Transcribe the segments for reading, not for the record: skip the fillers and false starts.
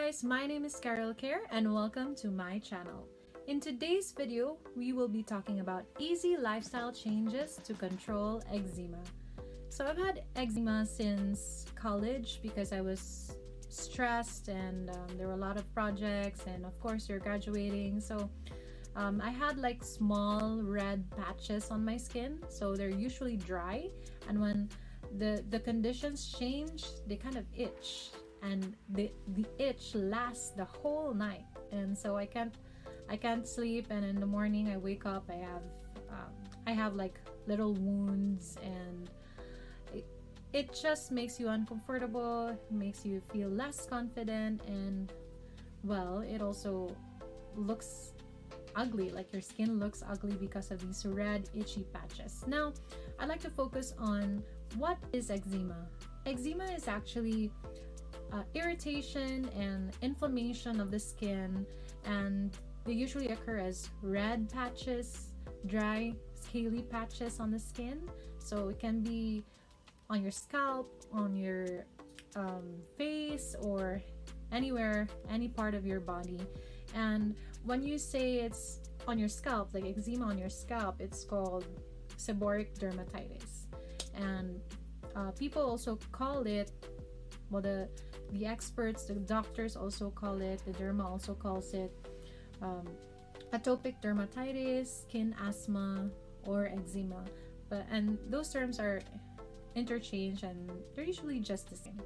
guys, my name is Carol Care and welcome to my channel. In today's video, we will be talking about easy lifestyle changes to control eczema. So I've had eczema since college because I was stressed and there were a lot of projects, and of course you're graduating. So I had like small red patches on my skin, so they're usually dry, and when the conditions change, they kind of itch, and the itch lasts the whole night, and so I can't sleep, and in the morning I wake up, I have like little wounds, and it just makes you uncomfortable, makes you feel less confident, and well, it also looks ugly, like your skin looks ugly because of these red itchy patches. Now I'd like to focus on what is eczema. Eczema is actually irritation and inflammation of the skin, and they usually occur as red patches, dry scaly patches on the skin. So it can be on your scalp, on your face, or anywhere, any part of your body. And when you say it's on your scalp, like eczema on your scalp, it's called seborrheic dermatitis. And people also call it, well, the experts, the doctors also call it, the derma also calls it atopic dermatitis, skin asthma, or eczema. And those terms are interchanged, and they're usually just the same.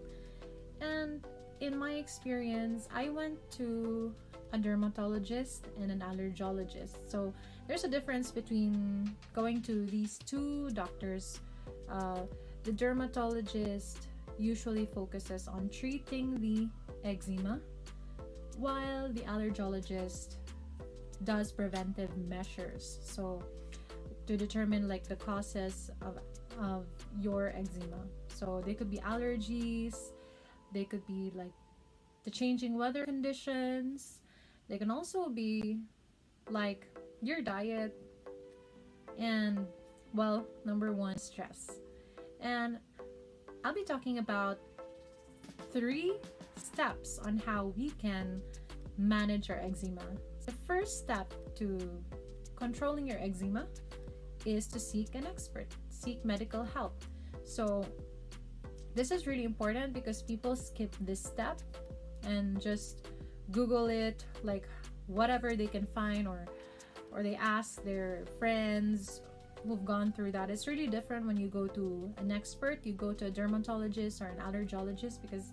And in my experience, I went to a dermatologist and an allergologist. So there's a difference between going to these two doctors. The dermatologist usually focuses on treating the eczema, while the allergologist does preventive measures, so to determine like the causes of your eczema. So they could be allergies, they could be like the changing weather conditions, they can also be like your diet, and well, number one, stress. And I'll be talking about 3 steps on how we can manage our eczema. The first step to controlling your eczema is to seek an expert, seek medical help. So this is really important because people skip this step and just Google it, like whatever they can find, or they ask their friends who've gone through that. It's really different when you go to an expert, you go to a dermatologist or an allergologist, because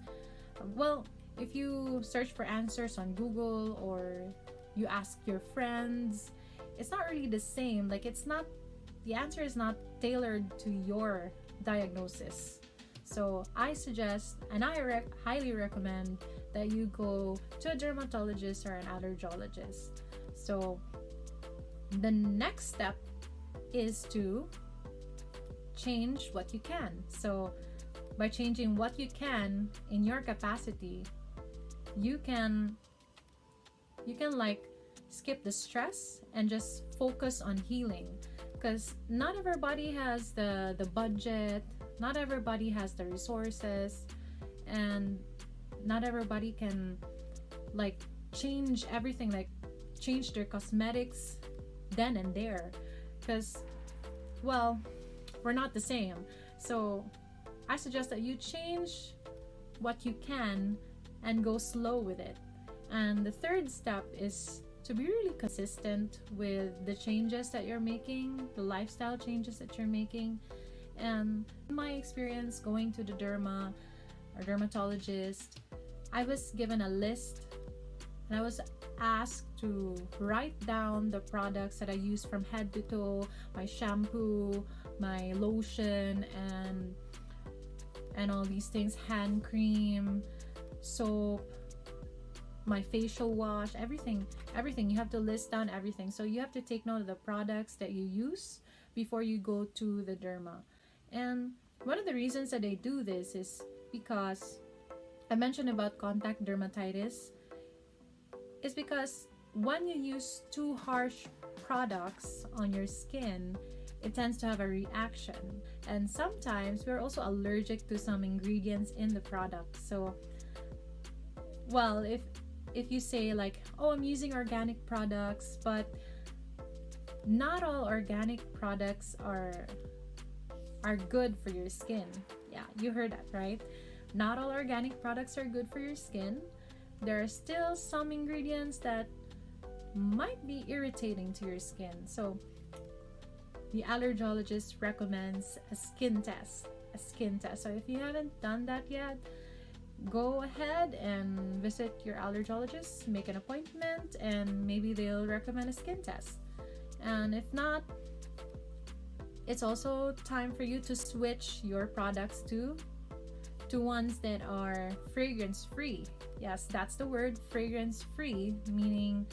well, if you search for answers on Google or you ask your friends, it's not really the same. Like the answer is not tailored to your diagnosis. So I suggest, and I highly recommend, that you go to a dermatologist or an allergologist. So the next step is to change what you can. So by changing what you can in your capacity, you can like skip the stress and just focus on healing, because not everybody has the budget, not everybody has the resources, and not everybody can like change everything, like change their cosmetics then and there, because well, we're not the same. So I suggest that you change what you can and go slow with it. And the third step is to be really consistent with the changes that you're making, the lifestyle changes that you're making. And in my experience going to the dermatologist, I was given a list, and I was asked to write down the products that I use from head to toe, my shampoo, my lotion, and all these things, hand cream, soap, my facial wash, everything. You have to list down everything. So you have to take note of the products that you use before you go to the derma. And one of the reasons that they do this is because I mentioned about contact dermatitis, is because when you use too harsh products on your skin, it tends to have a reaction. And sometimes we're also allergic to some ingredients in the product. So Well, if you say like, oh, I'm using organic products, but not all organic products are good for your skin. Yeah, you heard that, right? Not all organic products are good for your skin. There are still some ingredients that might be irritating to your skin. So the allergologist recommends a skin test. A skin test. So if you haven't done that yet, go ahead and visit your allergologist, make an appointment, and maybe they'll recommend a skin test. And if not, it's also time for you to switch your products to ones that are fragrance free. Yes, that's the word, fragrance free, meaning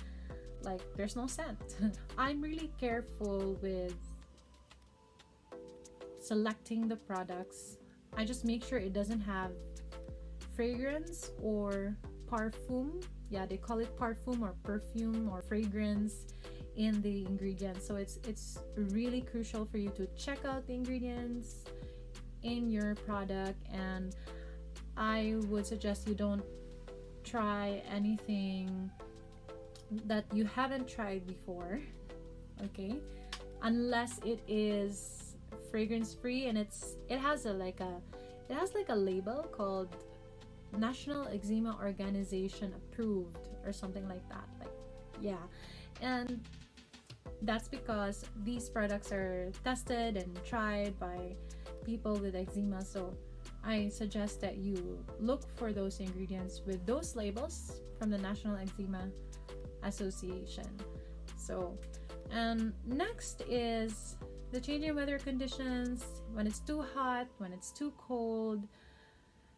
like there's no scent. I'm really careful with selecting the products. I just make sure it doesn't have fragrance or parfum. Yeah, they call it parfum or perfume or fragrance in the ingredients. So it's really crucial for you to check out the ingredients in your product, and I would suggest you don't try anything that you haven't tried before, okay? Unless it is fragrance free and it has like a label called National Eczema Organization approved or something like that. Like, yeah. And that's because these products are tested and tried by people with eczema. So I suggest that you look for those ingredients with those labels from the National Eczema Association. So, and next is the changing weather conditions. When it's too hot, when it's too cold,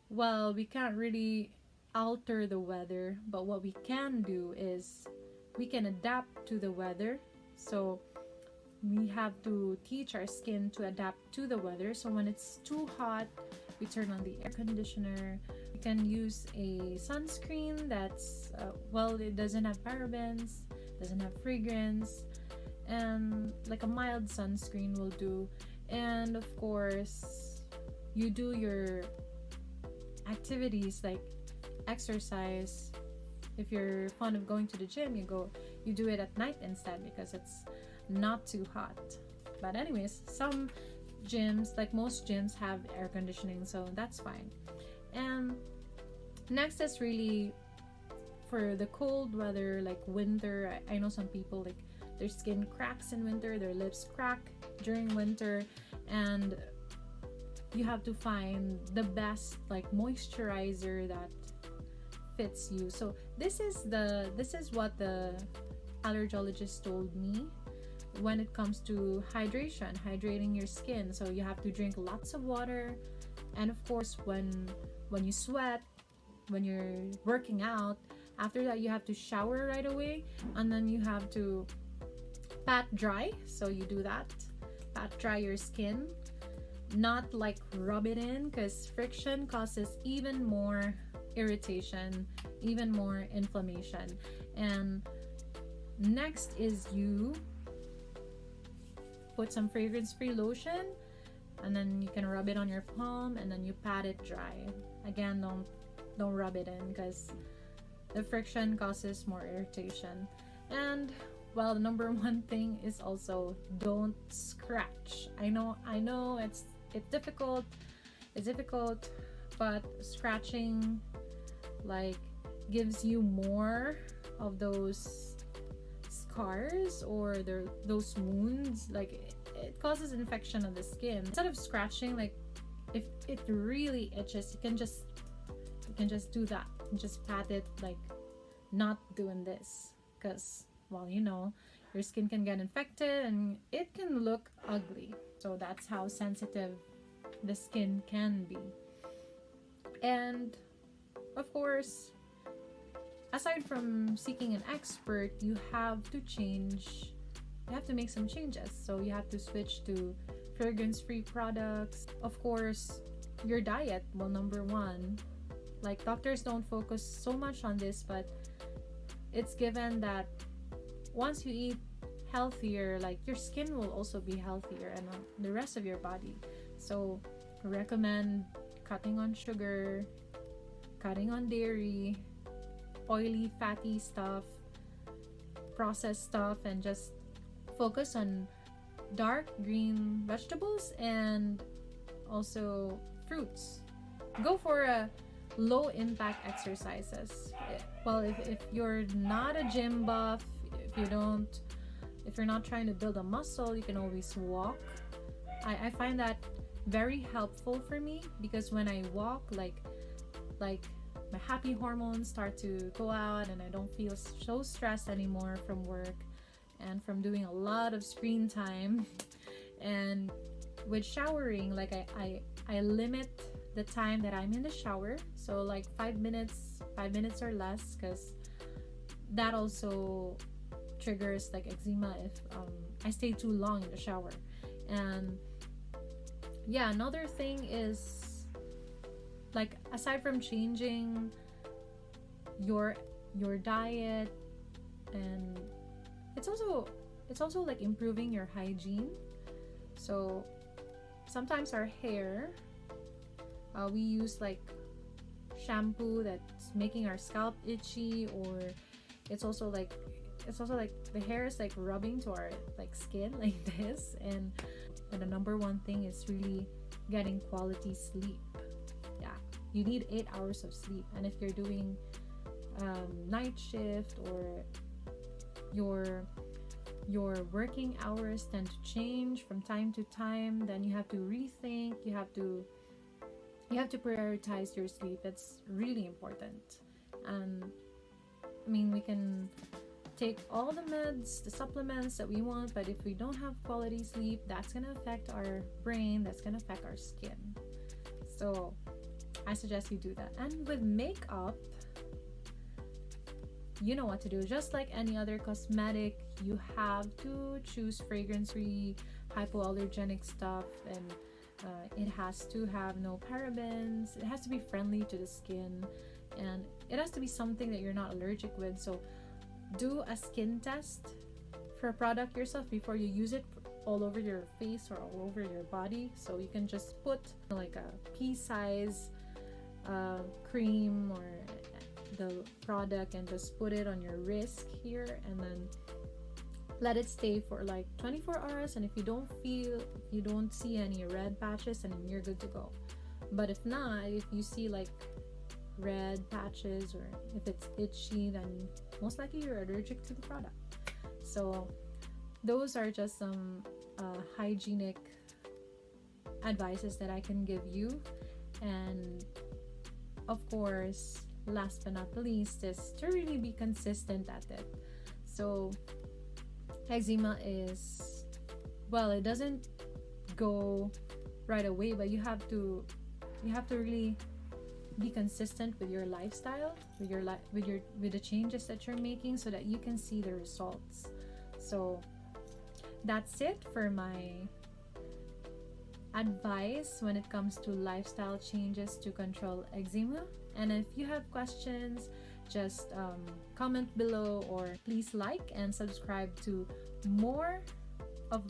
well, we can't really alter the weather, but what we can do is we can adapt to the weather. So we have to teach our skin to adapt to the weather. So when it's too hot, we turn on the air conditioner. You can use a sunscreen that's well, it doesn't have parabens, doesn't have fragrance, and like a mild sunscreen will do. And of course, you do your activities like exercise. If you're fond of going to the gym, you do it at night instead because it's not too hot. But anyways, some gyms, like most gyms, have air conditioning, so that's fine. And next is really for the cold weather, like winter. I know some people, like, their skin cracks in winter, their lips crack during winter, and you have to find the best like moisturizer that fits you. So this is what the allergologist told me when it comes to hydrating your skin. So you have to drink lots of water, and of course when you sweat, when you're working out, after that you have to shower right away, and then you have to pat dry. So you do that, pat dry your skin, not like rub it in, because friction causes even more irritation, even more inflammation. And next is you put some fragrance-free lotion, and then you can rub it on your palm, and then you pat it dry. Again, don't rub it in because the friction causes more irritation. And well, the number one thing is also don't scratch. I know it's difficult, but scratching like gives you more of those scars or those wounds. Like it causes infection of the skin. Instead of scratching, like if it really itches, you can just do that and just pat it, like not doing this, because well, your skin can get infected and it can look ugly. So that's how sensitive the skin can be. And of course, aside from seeking an expert, you have to make some changes. So you have to switch to fragrance-free products. Of course, your diet, well, number one, like doctors don't focus so much on this, but it's given that once you eat healthier, like your skin will also be healthier, and the rest of your body. So recommend cutting on sugar, cutting on dairy, oily, fatty stuff, processed stuff, and just focus on dark green vegetables and also fruits. Go for a low impact exercises. Well, if you're not a gym buff, if you don't if you're not trying to build a muscle, you can always walk. I find that very helpful for me, because when I walk, like my happy hormones start to go out, and I don't feel so stressed anymore from work and from doing a lot of screen time. And with showering, like I limit the time that I'm in the shower, so like 5 minutes or less, because that also triggers like eczema if I stay too long in the shower. And yeah, another thing is, like, aside from changing your diet, and it's also like improving your hygiene. So sometimes our hair, we use like shampoo that's making our scalp itchy, or it's also like the hair is like rubbing to our like skin like this. And the number one thing is really getting quality sleep. Yeah, you need 8 hours of sleep. And if you're doing night shift, or your working hours tend to change from time to time, then you have to rethink. You have to prioritize your sleep. It's really important. And I mean, we can take all the meds, the supplements that we want, but if we don't have quality sleep, that's gonna affect our brain, that's gonna affect our skin. So I suggest you do that. And with makeup, you know what to do. Just like any other cosmetic, you have to choose fragrance-free, hypoallergenic stuff, and it has to have no parabens. It has to be friendly to the skin, and it has to be something that you're not allergic with. So do a skin test for a product yourself before you use it all over your face or all over your body. So you can just put like a pea-size cream or the product and just put it on your wrist here, and then let it stay for like 24 hours. And if you don't see any red patches, then you're good to go. But if not, if you see like red patches, or if it's itchy, then most likely you're allergic to the product. So those are just some hygienic advices that I can give you. And of course, last but not the least, is to really be consistent at it. So eczema is, well, it doesn't go right away, but you have to really be consistent with your lifestyle, with the changes that you're making, so that you can see the results. So that's it for my advice when it comes to lifestyle changes to control eczema. And if you have questions, just comment below, or please like and subscribe to more of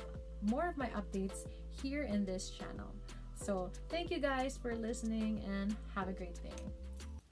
my updates here in this channel. So thank you guys for listening, and have a great day.